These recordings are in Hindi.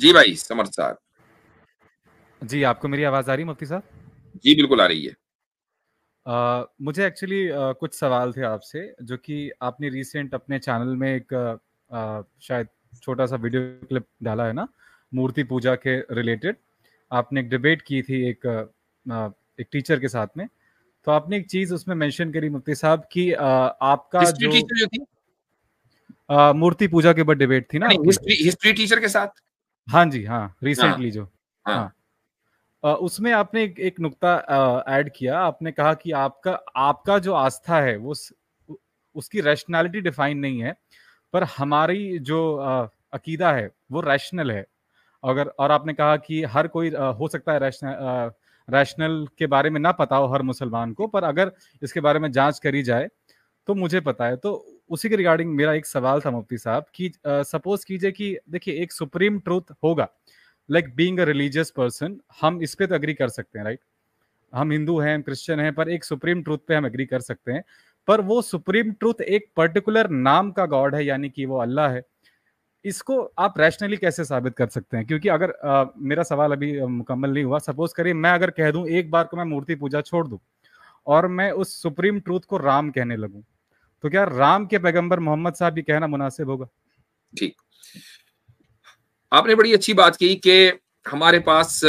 जी भाई समर्थ साहब। जी, आपको मेरी आवाज़ आ रही है मुफ्ती साहब? जी बिल्कुल आ रही है। मुझे एक्चुअली कुछ सवाल थे आपसे, जो कि आपने रिसेंट अपने चैनल में एक शायद छोटा-सा वीडियो क्लिप डाला है ना, मूर्ति पूजा के रिलेटेड। आपने एक डिबेट की थी एक टीचर के साथ में। तो आपने एक चीज़ उसमें मेंशन करी मुफ्ती साहब कि आपका हिस्ट्री जो टीचर जो थी, मूर्ति पूजा के ऊपर डिबेट थी ना नहीं आपकी? हिस्ट्री हिस्ट्री टीचर के साथ। हाँ जी, हाँ, हाँ रिसेंटली जो। हाँ। हाँ। उसमें आपने एक नुक्ता ऐड किया। आपने कहा कि आपका आपका जो आस्था है वो उसकी रैशनैलिटी डिफाइन नहीं है, पर हमारी जो अकीदा है वो रैशनल है। अगर और आपने कहा कि हर कोई हो सकता है रैशनल के बारे में ना पता हो हर मुसलमान को, पर अगर इसके बारे में जांच करी जाए तो मुझे पता है। तो उसी के रिगार्डिंग मेरा एक सवाल था मुफ्ती साहब कि सपोज कीजिए कि देखिए एक सुप्रीम ट्रूथ होगा, like being a religious person, हम इस पे तो एग्री कर सकते हैं, राइट? हम हिंदू हैं, हम क्रिश्चियन हैं, पर एक सुप्रीम ट्रूथ पे हम एग्री कर सकते हैं। पर वो सुप्रीम ट्रूथ एक पर्टिकुलर नाम का गॉड है, यानी कि वो अल्लाह है। इसको आप रैशनली कैसे साबित कर सकते हैं? क्योंकि अगर मेरा सवाल अभी मुकम्मल नहीं हुआ। सपोज करिए मैं अगर कह दूं एक बार को मैं मूर्ति पूजा छोड़ दूं और मैं उस सुप्रीम ट्रूथ को राम कहने लगूं, तो क्या राम के पैगंबर मोहम्मद साहब ये कहना मुनासिब होगा? ठीक, आपने बड़ी अच्छी बात की कि हमारे पास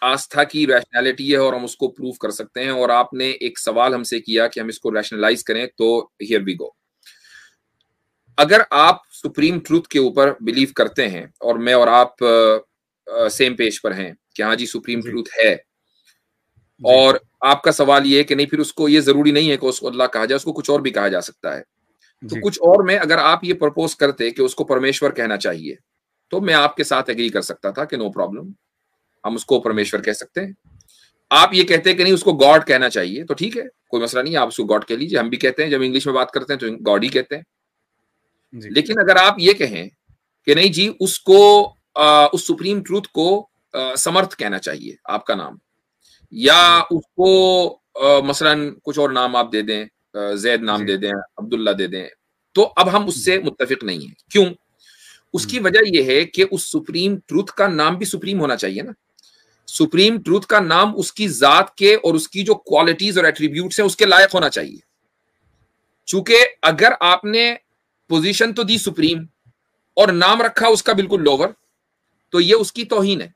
आस्था की रैशनैलिटी है और हम उसको प्रूव कर सकते हैं, और आपने एक सवाल हमसे किया कि हम इसको रैशनलाइज करें, तो हियर वी गो। अगर आप सुप्रीम ट्रूथ के ऊपर बिलीव करते हैं और मैं और आप सेम पेज पर हैं कि हाँ जी सुप्रीम जी। ट्रूथ है, जी। और आपका सवाल ये है कि नहीं फिर उसको ये जरूरी नहीं है कि उसको अल्लाह कहा जाए, उसको कुछ और भी कहा जा सकता है। तो जी। कुछ और में अगर आप ये प्रपोज करते कि उसको परमेश्वर कहना चाहिए, तो मैं आपके साथ एग्री कर सकता था कि नो प्रॉब्लम, हम उसको हम्म। परमेश्वर कह सकते हैं। आप ये कहते हैं कि नहीं उसको गॉड कहना चाहिए, तो ठीक है, कोई मसला नहीं है, आप उसको गॉड कह लीजिए। हम भी कहते हैं, जब इंग्लिश में बात करते हैं तो गॉड ही कहते हैं। जी। लेकिन अगर आप ये कहें कि नहीं जी उसको उस सुप्रीम ट्रूथ को समर्थ कहना चाहिए आपका नाम, या जी। उसको मसलन कुछ और नाम आप दे दें, जैद नाम जी। दे दें, अब्दुल्ला दे दें, तो अब हम जी। उससे मुत्तफिक नहीं है। क्यों? हम्म। उसकी वजह यह है कि उस सुप्रीम ट्रूथ का नाम भी सुप्रीम होना चाहिए ना। सुप्रीम ट्रूथ का नाम उसकी जात के और उसकी जो क्वालिटीज और एट्रीब्यूट्स हैं उसके लायक होना चाहिए। चूंकि अगर आपने पोजीशन तो दी सुप्रीम और नाम रखा उसका बिल्कुल लोअर, तो ये उसकी तौहीन है।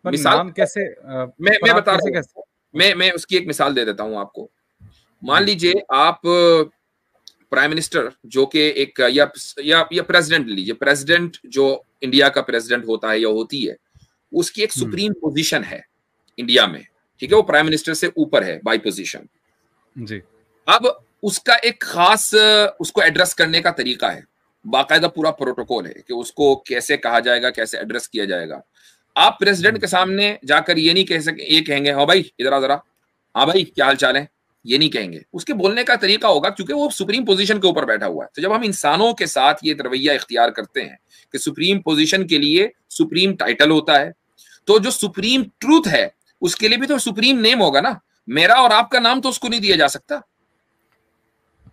पर मिसाल नाम कैसे पर मैं आप बता कैसे रहा कैसे? हूं, ओके। मैं उसकी एक मिसाल दे देता हूं आपको। मान जी। लीजिए आप प्राइम मिनिस्टर जो कि एक या प्रेसिडेंट लीजिए, प्रेसिडेंट जो इंडिया का प्रेसिडेंट होता है या होती है, उसकी एक हम्म। सुप्रीम पोजीशन है इंडिया में, ठीक है, वो प्राइम मिनिस्टर से ऊपर है बाई पोजीशन। जी। अब उसका एक खास उसको एड्रेस करने का तरीका है, बाकायदा पूरा प्रोटोकॉल है कि उसको कैसे कहा जाएगा, कैसे एड्रेस किया जाएगा। आप प्रेसिडेंट हम्म। के सामने जाकर ये नहीं कह सके, ये कहेंगे हाँ भाई इधर आ जरा, हाँ भाई क्या हाल चाल है, ये नहीं कहेंगे। उसके बोलने का तरीका होगा, क्योंकि वो सुप्रीम पोजीशन के ऊपर बैठा हुआ है। तो जब हम इंसानों के साथ ये रवैया इख्तियार करते हैं कि सुप्रीम पोजीशन के लिए सुप्रीम टाइटल होता है, तो जो सुप्रीम ट्रूथ है उसके लिए भी तो सुप्रीम नेम होगा ना। मेरा और आपका नाम तो उसको नहीं दिया जा सकता।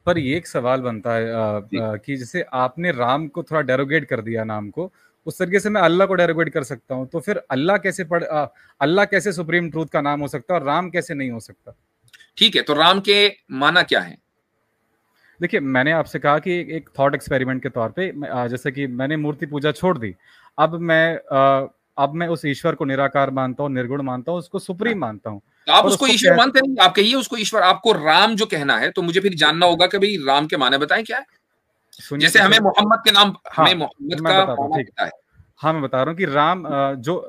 पर ये एक सवाल बनता है जी कि जैसे आपने राम को थोड़ा डेरोगेट कर दिया नाम को, उस तरीके से मैं अल्लाह को डेरोगेट कर सकता हूँ। तो फिर अल्लाह कैसे सुप्रीम ट्रूथ का नाम हो सकता है और राम कैसे नहीं हो सकता? ठीक है, तो राम के माना क्या है? देखिए, मैंने आपसे कहा कि एक थॉट एक्सपेरिमेंट के तौर पे जैसे कि मैंने मूर्ति पूजा छोड़ दी। अब मैं उस ईश्वर को निराकार मानता हूँ, निर्गुण मानता हूँ, उसको हाँ, सुप्रीम मानता हूँ। तो आप पर उसको उसको ईश्वर कह मानते नहीं, आप कहिए उसको ईश्वर। आपको राम जो कहना है तो मुझे फिर जानना होगा कि भाई राम के माने बताएं क्या है। सुनिए जैसे तो हमें सही। मोहम्मद के नाम, हाँ, हमें मोहम्मद मैं का बताता हूँ, माना ठीक। पता है। हाँ, मैं बता रहा हूँ कि राम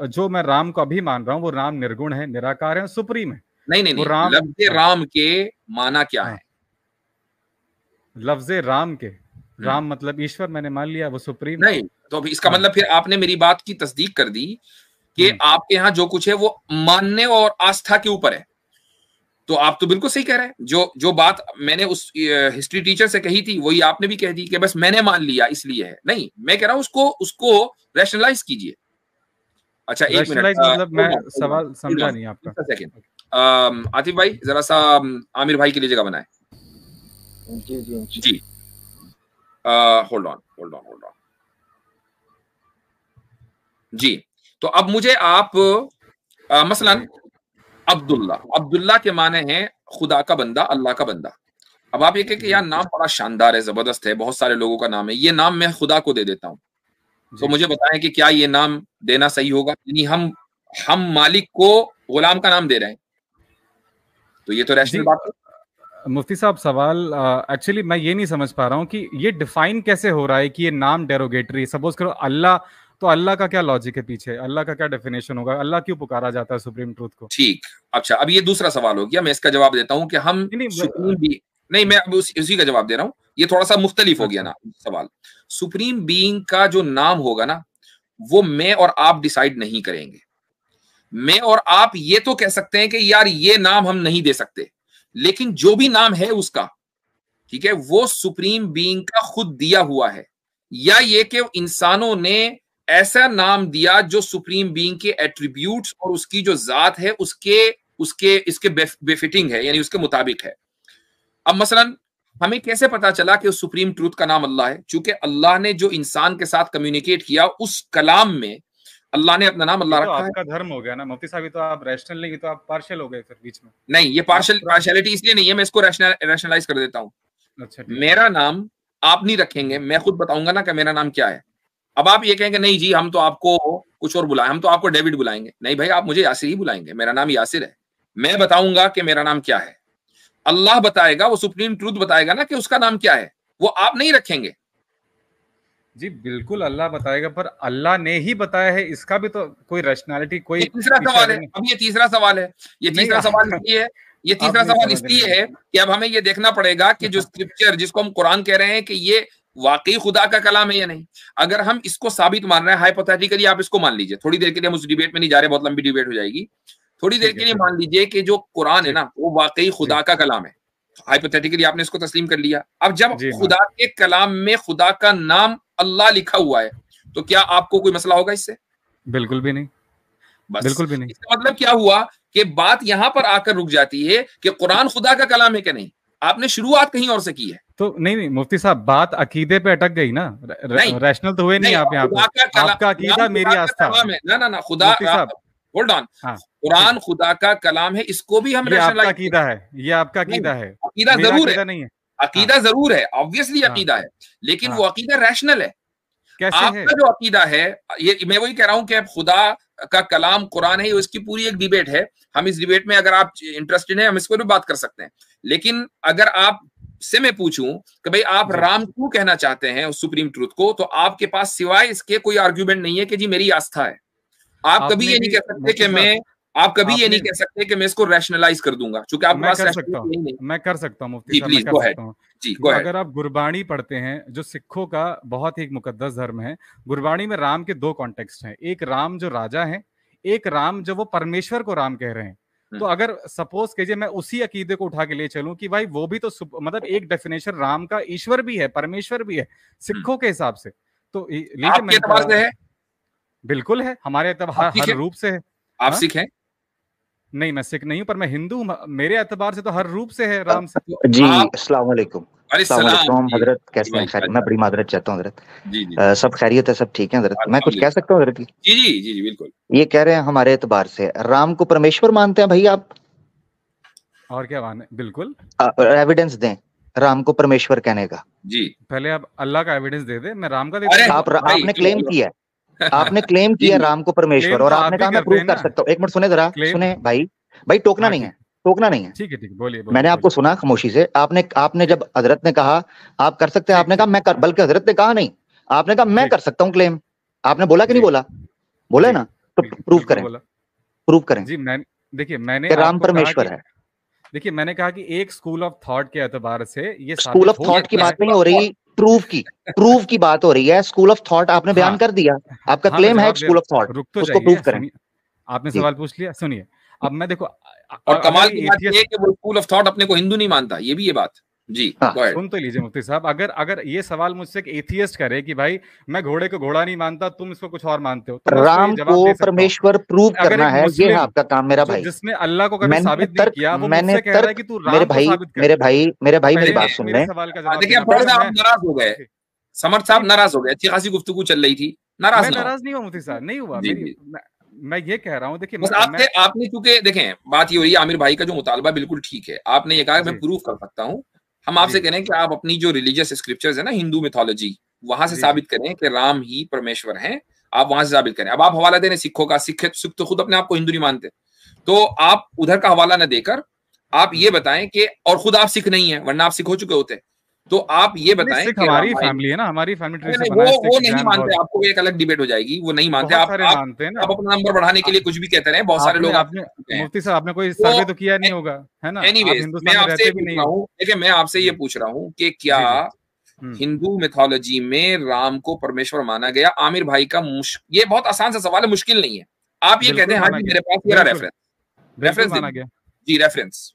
जो मैं राम को अभी मान रहा हूँ, वो राम निर्गुण है, निराकार है और सुप्रीम है। नहीं नहीं वो नहीं, राम। लफ्ज हाँ। राम के माना क्या हाँ। है? लफ्ज़ राम के, हम्म, राम मतलब ईश्वर मैंने मान लिया, वो सुप्रीम है। नहीं तो अभी इसका हाँ। मतलब फिर आपने मेरी बात की तस्दीक कर दी कि हुँ। आपके यहाँ जो कुछ है वो मानने और आस्था के ऊपर है। तो आप तो बिल्कुल सही कह रहे हैं। जो जो बात मैंने उस हिस्ट्री टीचर से कही थी वही आपने भी कह दी कि बस मैंने मान लिया इसलिए है। नहीं, मैं कह रहा हूं उसको उसको रैशनलाइज कीजिए। अच्छा एक मिनट, रैशनलाइज़ मतलब मैं होल्ड ऑन होल्ड ऑन सवाल होल्ड समझा ऑन नहीं आपका। Just a second. आतिफ भाई जरा सा आमिर भाई के लिए जगह बनाए। जी जी जी, hold on hold on hold on. जी, तो अब मुझे आप मसलन अब्दुल्ला के माने हैं खुदा का बंदा, अल्लाह का बंदा। अब आप ये कहें कि यार नाम बड़ा शानदार है, जबरदस्त है, बहुत सारे लोगों का नाम है, ये नाम मैं खुदा को दे देता हूँ, तो मुझे बताएं कि क्या ये नाम देना सही होगा? यानी हम मालिक को गुलाम का नाम दे रहे हैं, तो ये तो रैशनल बात है। मुफ्ती साहब सवाल एक्चुअली मैं ये नहीं समझ पा रहा हूँ कि ये डिफाइन कैसे हो रहा है कि ये नाम डेरोगेटरी, सपोज करो अल्लाह, तो अल्लाह का क्या लॉजिक है पीछे, अल्लाह का क्या डेफिनेशन होगा, अल्लाह क्यों पुकारा जाता है सुप्रीम ट्रूथ को? ठीक, अच्छा अब ये दूसरा सवाल हो गया, मैं इसका जवाब देता हूं कि हम सुप्रीम बीइंग, नहीं मैं अब उसी का जवाब दे रहा हूं, ये थोड़ा सा मुख्तलिफ हो गया ना सवाल। सुप्रीम बीइंग का जो नाम होगा ना, वो मैं और आप डिसाइड नहीं करेंगे। मैं और आप ये तो कह सकते हैं कि यार ये नाम हम नहीं दे सकते, लेकिन जो भी नाम है उसका, ठीक है, वो सुप्रीम बीइंग का खुद दिया हुआ है, या ये कि इंसानों ने ऐसा नाम दिया जो सुप्रीम बीइंग के एट्रीब्यूट्स और उसकी जो जात है इसके बेफिटिंग है, यानी उसके मुताबिक है। अब मसलन हमें कैसे पता चला कि उस सुप्रीम ट्रूथ का नाम अल्लाह है? चूंकि अल्लाह ने जो इंसान के साथ कम्युनिकेट किया उस कलाम में अल्लाह ने अपना नाम अल्लाह रखा है। आपका धर्म हो गया ना मुफ्ती साहब, तो आप रैशनल नहीं, तो आप पार्शियल हो गए फिर बीच में। नहीं, ये पार्शियलिटी इसलिए नहीं है, मैं इसको रैशनलाइज कर देता हूं। अच्छा, मेरा नाम आप नहीं रखेंगे, मैं खुद बताऊंगा ना कि मेरा नाम क्या है। अब आप ये कहेंगे नहीं जी हम तो आपको कुछ और बुलाएं, हम तो आपको डेविड बुलाएंगे। नहीं भाई, आप मुझे यासिर ही बुलाएंगे, मेरा नाम यासिर है। मैं बताऊंगा कि मेरा नाम क्या है, अल्लाह बताएगा, वो सुप्रीम ट्रूथ बताएगा ना कि उसका नाम क्या है, वो आप नहीं रखेंगे। जी बिल्कुल अल्लाह बताएगा, पर अल्लाह ने ही बताया है, इसका भी तो कोई रैशनैलिटी, कोई तीसरा सवाल है। अब ये तीसरा सवाल है, ये तीसरा सवाल इसलिए है, ये तीसरा सवाल इसलिए है कि अब हमें ये देखना पड़ेगा कि जो स्क्रिप्चर जिसको हम कुरान कह रहे हैं कि ये वाकई खुदा का कलाम है या नहीं। अगर हम इसको साबित मान रहे हैं, हाइपोथेटिकली आप इसको मान लीजिए, थोड़ी देर के लिए हम उस डिबेट में नहीं जा रहे, बहुत लंबी डिबेट हो जाएगी, थोड़ी देर के लिए मान लीजिए कि जो कुरान है ना वो वाकई खुदा का कलाम है। हाइपोथेटिकली आपने इसको तस्लीम कर लिया। अब जब खुदा के कलाम में खुदा का नाम अल्लाह लिखा हुआ है, तो क्या आपको कोई मसला होगा इससे? बिल्कुल भी नहीं, बस बिल्कुल भी नहीं। इसका मतलब क्या हुआ कि बात यहां पर आकर रुक जाती है कि कुरान खुदा का कलाम है कि नहीं। आपने शुरुआत कहीं और से की है। तो नहीं मुफ्ती साहब, बात अकीदे पे अटक गई ना, रैशनल तो हुए नहीं आप यहाँ पे। आपका अकीदा मेरी आस्था। ना खुदा, होल्ड ऑन, कुरान खुदा का कलाम है, इसको भी हम आपका अकीदा है, ये आपका अकीदा है। अकीदा जरूर है, नहीं है, अकीदा जरूर है, ऑब्वियसली अकीदा है, लेकिन वो अकीदा रैशनल है। कैसे आपका है? जो अकीदा है, ये मैं वही कह रहा हूं कि खुदा का कलाम कुरान है, इसकी पूरी एक डिबेट है। हम इस डिबेट में अगर आप इंटरेस्टेड हैं हम इसको भी बात कर सकते हैं। लेकिन अगर आप से मैं पूछूं कि भाई आप राम क्यों कहना चाहते हैं उस सुप्रीम ट्रूथ को, तो आपके पास सिवाय इसके कोई आर्ग्यूमेंट नहीं है कि जी मेरी आस्था है। आप कभी ये नहीं कह सकते कि मैं इसको रैशनलाइज कर दूंगा, क्योंकि आपके पास मैं कर सकता हूँ मुफ्ती साहब, मैं कर सकता हूँ। जी, अगर आप गुरबाणी पढ़ते हैं, जो सिखों का बहुत ही एक मुकद्दस धर्म है, गुरबाणी में राम के दो कॉन्टेक्स्ट हैं। एक राम जो राजा है, एक राम जो वो परमेश्वर को राम कह रहे हैं। तो अगर सपोज कीजिए मैं उसी अकीदे को उठा के ले चलूं कि भाई वो भी तो मतलब एक डेफिनेशन राम का ईश्वर भी है, परमेश्वर भी है सिखों के हिसाब से, तो लीजिए बिल्कुल है, हमारे एतबार हर रूप से है। आप सिख हैं? नहीं, मैं सिख नहीं हूं, पर मैं हिंदू हूं, मेरे एतबार से तो हर रूप से है राम से। जी अस्सलाम वालेकुम। हजरत कैसे हैं? खैर, मैं बड़ी मादरत चाहता हूँ हजरत। जी जी, सब खैरियत है, सब ठीक है हजरत? मैं कुछ कह सकता हूँ हजरत? जी जी जी जी बिल्कुल। ये कह रहे हैं हमारे एतबार से राम को परमेश्वर मानते हैं भाई आप? और क्या माने? बिल्कुल। एविडेंस दें राम को परमेश्वर कहने का। जी, पहले आप अल्लाह का एविडेंस दे दे, मैं राम का दे दूं। आपने क्लेम किया है, आपने क्लेम किया राम को परमेश्वर, और आपने कहा मैं प्रूव कर सकता हूँ। एक मिनट सुने जरा, सुने भाई टोकना नहीं है, टोकना नहीं है। ठीक है, बोलिए। मैंने आपको सुना खामोशी से। आपने जब हजरत ने कहा आप कर सकते हैं, आपने कहा मैं कर, बल्कि हजरत ने कहा नहीं, आपने कहा मैं कर सकता हूँ क्लेम। आपने बोला कि नहीं बोला? बोला है ना? तो प्रूव करें, प्रूव करें जी। मैंने राम परमेश्वर है। देखिए, मैंने कहा कि एक स्कूल ऑफ थॉट के एतबार से ये स्कूल ऑफ थॉट की बात नहीं हो रही, प्रूफ की बात हो रही है। स्कूल ऑफ थॉट आपने बयान कर दिया, आपका क्लेम है स्कूल ऑफ थॉट, उसको प्रूव करें। आपने सवाल पूछ लिया, सुनिए। अब मैं देखो, और कमाल की बात ये है कि वो स्कूल ऑफ थॉट अपने को हिंदू नहीं मानता, ये भी ये बात। जी, सुन तो लीजिए मुफ्ती साहब, अगर ये सवाल मुझसे एक एथियस्ट करे कि भाई मैं घोड़े को घोड़ा नहीं मानता, तुम इसको कुछ और मानते हो, तो राम को परमेश्वर प्रूव करना है, ये है आपका काम मेरा भाई। जिसने अल्लाह को कभी साबित नहीं किया, वो मुझसे कह रहा है कि तू राम को साबित कर। मेरे भाई मेरी बात सुन ले। देखिए आप नाराज हो गए, समर्थ साहब नाराज हो गए। अच्छी खासी गुफ्तगू चल रही थी, नाराज मैं ना हो। नाराज नहीं हुआ मुफ्ती साहब, नहीं हुआ। जी, मेरी जी। मैं ये कह रहा हूँ, देखिए बस आपने चूंकि देखें, बात ये हो रही है, आमिर भाई का जो मुतालबा बिल्कुल ठीक है, आपने ये कहा मैं जी प्रूफ कर सकता हूँ। हम आपसे जी कह रहे हैं कि आप अपनी जो रिलीजियस स्क्रिप्चर्स है ना, हिंदू मिथोलॉजी, वहां से जी जी साबित करें कि राम ही परमेश्वर हैं। आप वहां से साबित करें। अब आप हवाला दे रहे हैं सिखों का, सिख तो खुद अपने आप को हिंदू नहीं मानते, तो आप उधर का हवाला न देकर आप ये बताएं कि, और खुद आप सिख नहीं है, वरना आप सिख हो चुके होते, तो आप ये नहीं, बताएं सिख कि हमारी रामायण, फैमिली है ना, हमारी फैमिली ट्री नहीं से नहीं, बना है, वो सिख नहीं जैन मानते, बौद्ध आपको एक अलग डिबेट हो जाएगी, वो नहीं मानते। बहुत आप सारे आप मानते हैं ना। आप अपना नंबर बढ़ाने के लिए कुछ भी कहते रहे, बहुत सारे आपने लोग आपने आपके हैं। मुफ्ती साहब, आपने कोई तो सर्वे तो किया नहीं होगा, है ना? आप एनीवेज, मैं हिंदुस्तान में आपसे ये रहते भी पूछ नहीं रहा हो। हूँ, देखिए मैं आपसे ये जी पूछ रहा हूँ कि क्या जी जी। हिंदू मिथोलॉजी में राम को परमेश्वर माना गया? आमिर भाई का ये बहुत आसान सा सवाल है, मुश्किल नहीं है। आप ये कहते बिल्कुल हैं हाँ माना जी, गया, मेरे पास ये रहा बिल्कुल रेफरेंस, बिल्कुल रेफरेंस दे माना दीजिए। गया। जी, रेफरेंस।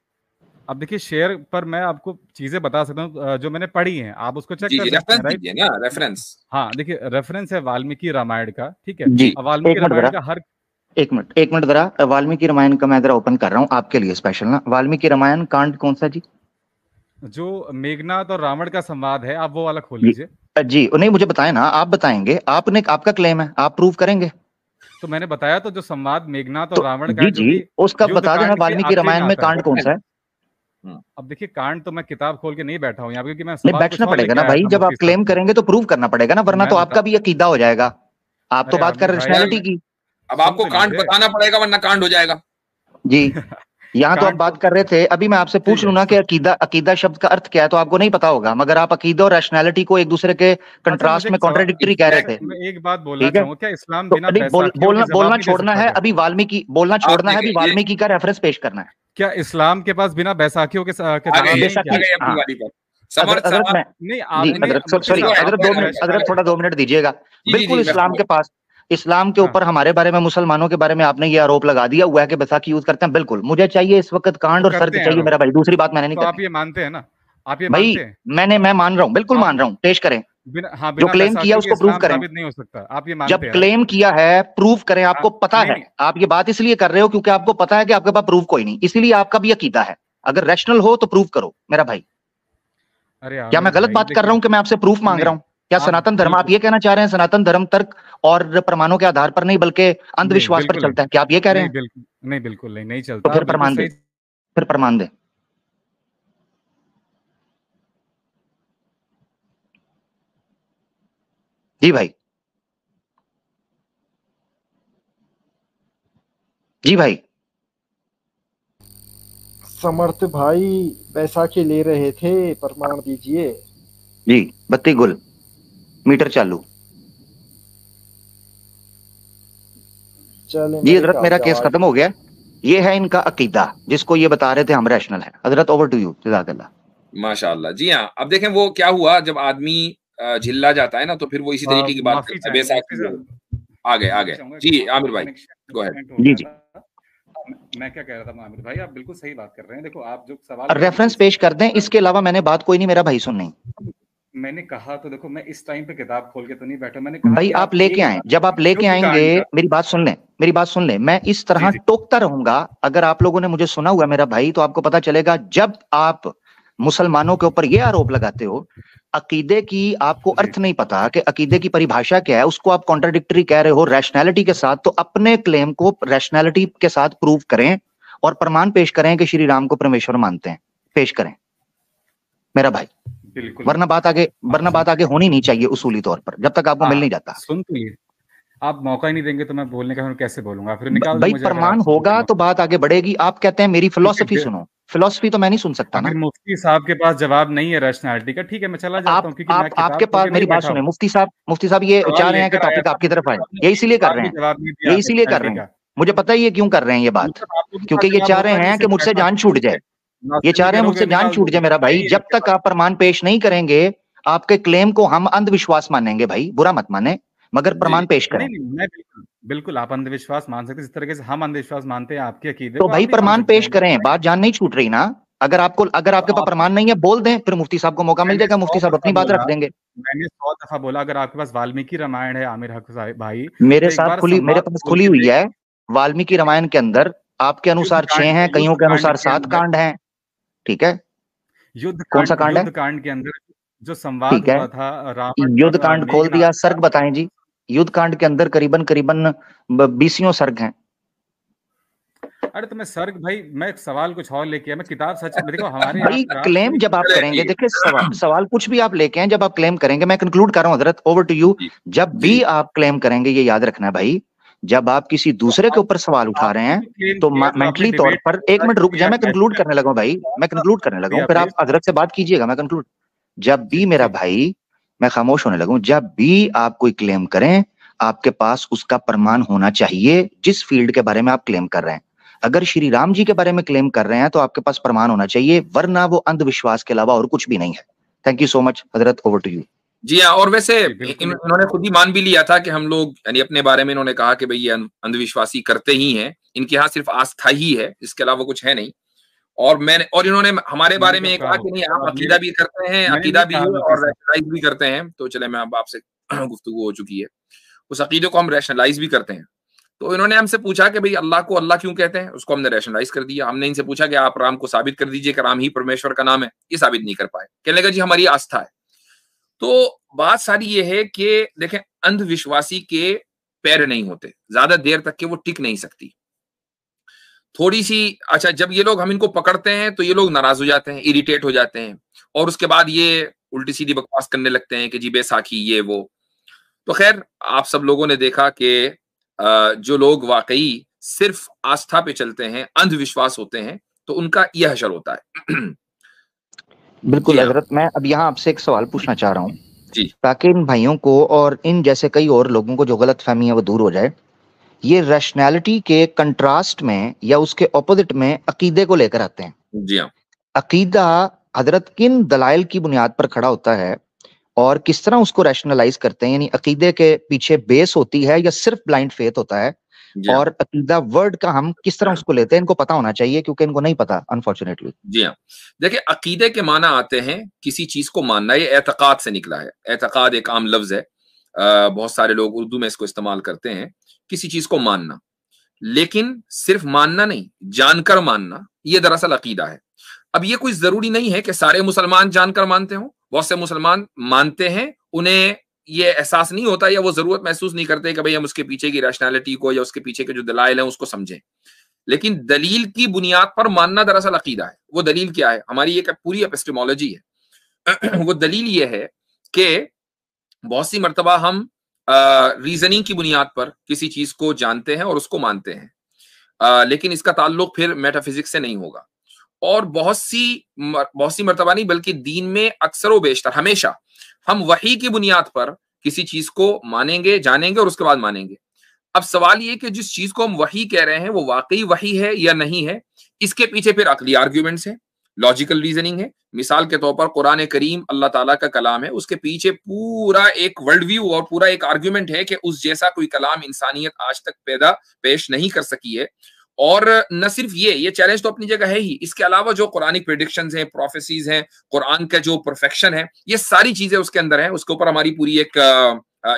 अब देखिए, शेयर पर मैं आपको चीजें बता सकता हूँ जो मैंने पढ़ी हैं, आप उसको चेक जी कर जी, सकते रेफरेंस हैं, राइट? दीजिए ना, रेफरेंस। हाँ, देखिए रेफरेंस है वाल्मीकि रामायण का, ठीक है? जी, अब वाल्मीकि एक मिनट रामायण जरा, का हर एक मिनट जरा, वाल्मीकि रामायण का मैं जरा ओपन कर रहा हूँ आपके लिए स्पेशल ना। वाल्मीकि रामायण कांड कौन सा जी? जो मेघनाथ और रावण का संवाद है, आप वो वाला खोल जी लीजिए। जी, नहीं मुझे बताए ना, आप बताएंगे, आपने, आपका क्लेम है, आप प्रूव करेंगे तो मैंने बताया तो, जो संवाद मेघनाथ और तो रावण का जी है, जो जी, कि उसका युद्ध बता देना कांड के वाल्मीकि आखिरी में रामायण में आता है। कांड कौन सा है। अब देखिए, कांड तो मैं किताब खोल के नहीं बैठा हूँ यहाँ पे, क्योंकि मैं नहीं, सवाल बैठना कुछ और पड़ेगा लेके ना आया भाई, था जब मुफ्ती आप साहब क्लेम से। करेंगे तो प्रूव करना पड़ेगा ना, वरना तो मैं बता आपका भी अकीदा हो जाएगा। आप तो अरे बात कर आमिर भाई, रैशनैलिटी की। अब सुन आपको तो कांड लीजिए। बताना पड़ेगा, वरना कांड हो जाएगा। जी, यहाँ तो आप कांड बात तो कर रहे थे, अभी मैं आपसे पूछ ठीक लूं है। ना कि अकीदा, अकीदा शब्द का अर्थ क्या है, तो आपको नहीं पता होगा, मगर आप अकीदा और रैशनैलिटी को एक दूसरे के अच्छा, मुझे कंट्रास्ट में एक सवाल, कॉन्ट्रेडिक्टरी कह रहे थे। एग्जैक्टली। मैं एक बात बोलना ठीक है, चाहूंगा, क्या इस्लाम तो बिना नहीं बैसाखियों के बोलना जवाब नहीं दे छोड़ना सकता है, क्या? अभी वाल्मीकि बोलना आप छोड़ना है, अभी देखें ये वाल्मीकि का रेफरेंस पेश करना है। क्या इस्लाम के पास बिना बैसाखियों के आ जवाब गए, नहीं आ क्या? बेशकी, गए अपनी हाँ। बारी पर। समर्थ हजरत साहब। मैं, नहीं, जी नहीं नहीं, आपने हजरत, मुफ्ती सॉरी गो साहब, अहेड, हजरत गो आपने 2 अहेड, मिनट, गो हजरत अहेड। थोड़ा 2 मिनट दीजिएगा। जी जी बिल्कुल जी, मैं इस्लाम पूछ के पास, इस्लाम के हाँ ऊपर, हमारे बारे में, मुसलमानों के बारे में आपने ये आरोप लगा दिया हुआ है कि बैसाखी यूज करते हैं। बिल्कुल मुझे चाहिए इस वक्त कांड तो और करते शर्त हैं चाहिए आरोप, मेरा भाई, दूसरी बात मैंने नहीं तो आप करनी ये मानते हैं ना? आप ये भाई। मानते हैं? मैं मान रहा हूं, बिल्कुल आप मान रहा हूं, पेश करें। बिना, हाँ, जो बिना क्लेम किया बैसाखियों के उसको प्रूव इस्लाम करें। साबित नहीं हो सकता, आप ये जब मानते हैं, राइट? क्लेम किया है, प्रूव करें। हाँ, आपको पता नहीं है, नहीं। आप ये बात इसलिए कर रहे हो क्योंकि आपको पता है कि आपके पास प्रूफ कोई नहीं, इसीलिए आपका भी अकीदा है। अगर रैशनल हो तो प्रूव करो मेरा भाई। अरे क्या आमिर मैं गलत भाई, बात कर रहा देखिए, हूं कि मैं आपसे प्रूफ मांग रहा नहीं, हूं? क्या आप सनातन धर्म, आप बिल्कुल ये कहना चाह रहे हैं सनातन धर्म तर्क और प्रमाणों के आधार पर नहीं बल्कि नहीं, अंधविश्वास पर बिल्कुल नहीं, चलता है, क्या आप ये कह रहे नहीं हैं? बिल्कुल नहीं, बिल्कुल नहीं, नहीं तो चलता, फिर आप बिल्कुल प्रमाण दे, सही। फिर प्रमाण दे। जी भाई, जी भाई। समर्थ भाई बैसाखी ले रहे थे, प्रमाण दीजिए। जी, बत्ती गुल, मीटर चालू। चले जी मैं हजरत, मेरा निकालता हूँ केस आज। खत्म हो गया। ये है इनका अकीदा, जिसको ये बता रहे थे हम रैशनल है। हजरत ओवर टू यू, जज़ाकल्लाह। माशाल्लाह। जी हाँ, अब देखें वो क्या हुआ, जब आदमी झिल्ला जाता है ना, तो फिर वो इसी तरीके की बात माफी करता है, चाहेंगे मुफ्ती बैसाखी हो। साहब, आ माफी गए। चाहूंगा कि जी वहाँ आमिर पे भाई, कनेक्शन गो अहेड। डिस्कनेक्ट हो जी गया जी, था। मैं क्या कह रहा था आमिर भाई, आप बिल्कुल सही बात कर रहे हैं। देखो, आप जो सवाल कर रहे हैं, बिल्कुल रेफरेंस सही पेश कर दें, है। इसके अलावा मैंने बात कोई नहीं, मेरा भाई सुन नहीं। मैंने कहा तो देखो, मैं इस टाइम पे किताब खोल के तो नहीं बैठा, मैंने कहा भाई कि आप आप लेके एक आए, जब आप लेके युद्ध आएंगे, कांड का। मेरी बात सुन लें, मेरी बात सुन लें, मैं इस जी तरह जी टोकता रहूंगा। अगर आप लोगों ने मुझे सुना हुआ मेरा भाई, तो आपको पता चलेगा, जब आप मुसलमानों के ऊपर यह आरोप लगाते हो, अकीदे की आपको जी अर्थ नहीं पता कि अकीदे की परिभाषा क्या है, उसको आप कॉन्ट्राडिक्टरी कह रहे हो रैशनैलिटी के साथ, तो अपने क्लेम को रैशनैलिटी के साथ प्रूव करें और प्रमाण पेश करें कि श्री राम को परमेश्वर मानते हैं। पेश करें मेरा भाई, बिल्कुल। वरना आप बात आगे होनी नहीं चाहिए उसूली तौर पर, जब तक आपको मिल नहीं जाता। सुन तो लिए, आप मौका ही नहीं देंगे तो मैं बोलने का फिर कैसे बोलूंगा? फिर निकाल दो भाई मुझे, अगर प्रमाण आप होगा तो बात आगे बढ़ेगी। आप कहते हैं मेरी फिलॉसफी देखिए, सुनो, फिलॉसफी तो मैं नहीं सुन सकता ना। अगर मुफ्ती साहब के पास जवाब नहीं है रैशनैलिटी का, ठीक है, मैं चला जाता हूँ, क्योंकि मैं आपके किताब खोल पास, के मेरी नहीं बात बैठा सुने हूँ। मुफ्ती साहब ये चाह सवाल रहे हैं कि लेकर आया टॉपिक था, आपकी तरफ आए, आपने ये एक इसीलिए कर सवाल रहे भी हैं, जवाब नहीं दिया ये इसीलिए कर रैशनैलिटी रहे हैं। का। मुझे पता ही है क्यों कर रहे हैं ये बात, मतलब आपके भी पास क्योंकि ये जवाब चाह रहे होगा नहीं, हैं कि सिर्फ मुझसे जान बैसाखी छूट के जाए। ये नास्तिक चाह रहे हैं करोगे, मुझसे जान निकाल छूट जाए दोगे, मेरा है भाई। ही जब आपके तक पास। आप प्रमाण पेश नहीं करेंगे, आपके क्लेम को हम अंधविश्वास मानेंगे भाई, बुरा मत माने, मगर जी प्रमाण पेश नहीं करें। नहीं, मैं बिल्कुल बिल्कुल, आप अंधविश्वास मान सकते हैं, जिस तरीके से हम अंधविश्वास मानते हैं आपके अकीदे तो को, भाई आप भी मान प्रमाण सकते पेश हैं, करें, बिल्कुल। बात जान नहीं छूट रही ना। अगर तो आपके पास आपने, प्रमाण नहीं है, बोल दें, फिर मुफ्ती साहब को मौका मिल मैंने जाएगा, 100 मुफ्ती साहब दफा अपनी बात रख बोला, देंगे। मैंने 100 दफा बोला, अगर आपके पास वाल्मीकि रामायण है आमिर हक साहिब भाई, मेरे तो एक साथ बार खुली, मेरे संवाद पास खोल खुली के हुई देख। है। वाल्मीकि रामायण के अंदर आपके अनुसार 6 हैं, कईयों युद्ध के कांड अनुसार के 7 अंदर, कांड हैं। ठीक है, युद्ध कौन सा कांड, कांड है? युद्ध कांड के अंदर जो संवाद ठीक है, हुआ था रावण युद्ध और कांड खोल मेघनाथ दिया, का। सर्ग बताएं जी। युद्ध कांड के अंदर करीबन करीबन 20 सर्ग हैं। अरे तो मैं सर्ग भाई, मैं एक सवाल कुछ और लेके आया, मैं किताब सच में देखो हमारे भाई क्लेम जब आप करेंगे, देखिए सवाल कुछ भी आप लेके आए, जब आप क्लेम करेंगे, मैं कंक्लूड कर रहा हूँ हजरत, ओवर टू यू। जब भी आप क्लेम करेंगे, ये याद रखना है भाई, जब आप किसी दूसरे के ऊपर सवाल उठा रहे हैं तो मेंटली तौर पर, एक मिनट रुक जाए, मैं कंक्लूड करने लगा भाई, मैं कंक्लूड करने लगा हूँ, फिर आप हजरत से बात कीजिएगा, मैं कंक्लूड। जब भी मेरा भाई, मैं खामोश होने लगूं, जब भी आप कोई क्लेम करें, आपके पास उसका प्रमाण होना चाहिए जिस फील्ड के बारे में आप क्लेम कर रहे हैं। अगर श्री राम जी के बारे में क्लेम कर रहे हैं तो आपके पास प्रमाण होना चाहिए, वरना वो अंधविश्वास के अलावा और कुछ भी नहीं है। Thank you so much Hazrat, over to you. जी हाँ, और वैसे इन्होंने खुद ही मान भी लिया था कि हम लोग, यानी अपने बारे में इन्होंने कहा कि भाई ये अंधविश्वासी करते ही हैं, इनके यहाँ सिर्फ आस्था ही है, इसके अलावा कुछ है नहीं। और इन्होंने हमारे बारे में कहा कि नहीं, आप अकीदा भी करते हैं, अकीदा भी है और रैशनलाइज भी करते हैं। तो चले, मैं अब आपसे गुफ्तगू हो चुकी है, उस अकीदे को हम रैशनलाइज भी करते हैं। तो इन्होंने हमसे पूछा कि भाई अल्लाह को अल्लाह क्यों कहते हैं, उसको हमने रैशनलाइज कर दिया। हमने इनसे पूछा कि आप राम को साबित कर दीजिए कि राम ही परमेश्वर का नाम है, ये साबित नहीं कर पाए। कहने लगा जी हमारी आस्था है। तो बात सारी ये है कि देखें, अंधविश्वासी के पैर नहीं होते, ज्यादा देर तक के वो टिक नहीं सकती। थोड़ी सी, अच्छा, जब ये लोग, हम इनको पकड़ते हैं तो ये लोग नाराज हो जाते हैं, इरिटेट हो जाते हैं, और उसके बाद ये उल्टी सीधी बकवास करने लगते हैं कि जी बैसाखी ये वो। तो खैर, आप सब लोगों ने देखा कि जो लोग वाकई सिर्फ आस्था पे चलते हैं, अंधविश्वास होते हैं, तो उनका यह हशर होता है। बिल्कुल हजरत, मैं अब यहाँ आपसे एक सवाल पूछना चाह रहा हूँ जी, ताकि इन भाइयों को और इन जैसे कई और लोगों को जो गलत फहमी है वो दूर हो जाए। ये रैशनैलिटी के कंट्रास्ट में या उसके ऑपोजिट में अकीदे को लेकर आते हैं। जी हाँ। अकीदा हजरत किन दलाइल की बुनियाद पर खड़ा होता है और किस तरह उसको रैशनलाइज करते हैं, यानी अकीदे के पीछे बेस होती है या सिर्फ ब्लाइंड फेथ होता है, और अकीदा वर्ड का हम किस तरह उसको लेते हैं, इनको पता होना चाहिए क्योंकि इनको नहीं पता अनफॉर्चुनेटली। जी हाँ, देखिए, अकीदे के माना आते हैं किसी चीज को मानना, ये एतकाद से निकला है। एतकाद एक आम लफ्ज है, बहुत सारे लोग उर्दू में इसको इस्तेमाल करते हैं, किसी चीज को मानना। लेकिन सिर्फ मानना नहीं, जानकर मानना, ये दरअसल अकीदा है। अब ये कोई जरूरी नहीं है कि सारे मुसलमान जानकर मानते हों। बहुत से मुसलमान मानते हैं, उन्हें ये एहसास नहीं होता या वो जरूरत महसूस नहीं करते कि भाई हम उसके पीछे की रैशनैलिटी को या उसके पीछे के जो दलाइल हैं उसको समझें। लेकिन दलील की बुनियाद पर मानना दरअसल अकीदा है। वो दलील क्या है? हमारी एक पूरी एपिस्टेमोलॉजी है। वो दलील ये है कि बहुत सी मर्तबा हम रीजनिंग की बुनियाद पर किसी चीज को जानते हैं और उसको मानते हैं, लेकिन इसका ताल्लुक फिर मेटाफिजिक्स से नहीं होगा। और बहुत सी मर्तबा नहीं, बल्कि दीन में अक्सर व बेशतर हमेशा हम वही की बुनियाद पर किसी चीज को मानेंगे, जानेंगे और उसके बाद मानेंगे। अब सवाल ये कि जिस चीज को हम वही कह रहे हैं वो वाकई वही है या नहीं है, इसके पीछे फिर अकली आर्ग्यूमेंट्स हैं, लॉजिकल रीजनिंग है। मिसाल के तौर पर कुरान करीम अल्लाह ताला का कलाम है, उसके पीछे पूरा एक वर्ल्ड व्यू और पूरा एक आर्ग्यूमेंट है कि उस जैसा कोई कलाम इंसानियत आज तक पेश नहीं कर सकी है। और न सिर्फ ये चैलेंज तो अपनी जगह है ही, इसके अलावा जो कुरानिक प्रेडिक्शंस हैं, प्रोफेसीज हैं, कुरान का जो परफेक्शन है, ये सारी चीजें उसके अंदर है। उसके ऊपर हमारी पूरी एक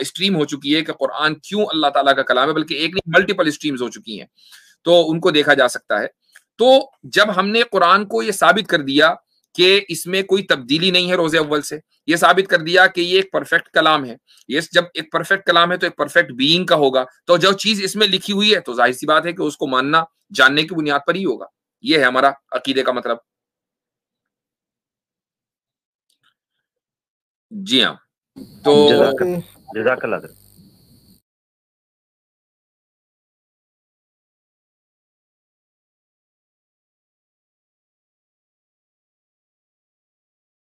स्ट्रीम हो चुकी है कि कुरान क्यों अल्लाह ताला का कलाम है, बल्कि एक नहीं मल्टीपल स्ट्रीम्स हो चुकी हैं, तो उनको देखा जा सकता है। तो जब हमने कुरान को ये साबित कर दिया कि इसमें कोई तब्दीली नहीं है रोज़े अव्वल से, ये साबित कर दिया कि ये एक परफेक्ट कलाम है, ये जब एक परफेक्ट कलाम है तो एक परफेक्ट बीइंग का होगा, तो जो चीज इसमें लिखी हुई है तो जाहिर सी बात है कि उसको मानना जानने की बुनियाद पर ही होगा। ये है हमारा अकीदे का मतलब। जी हाँ, तो जज़ाकल्लाह।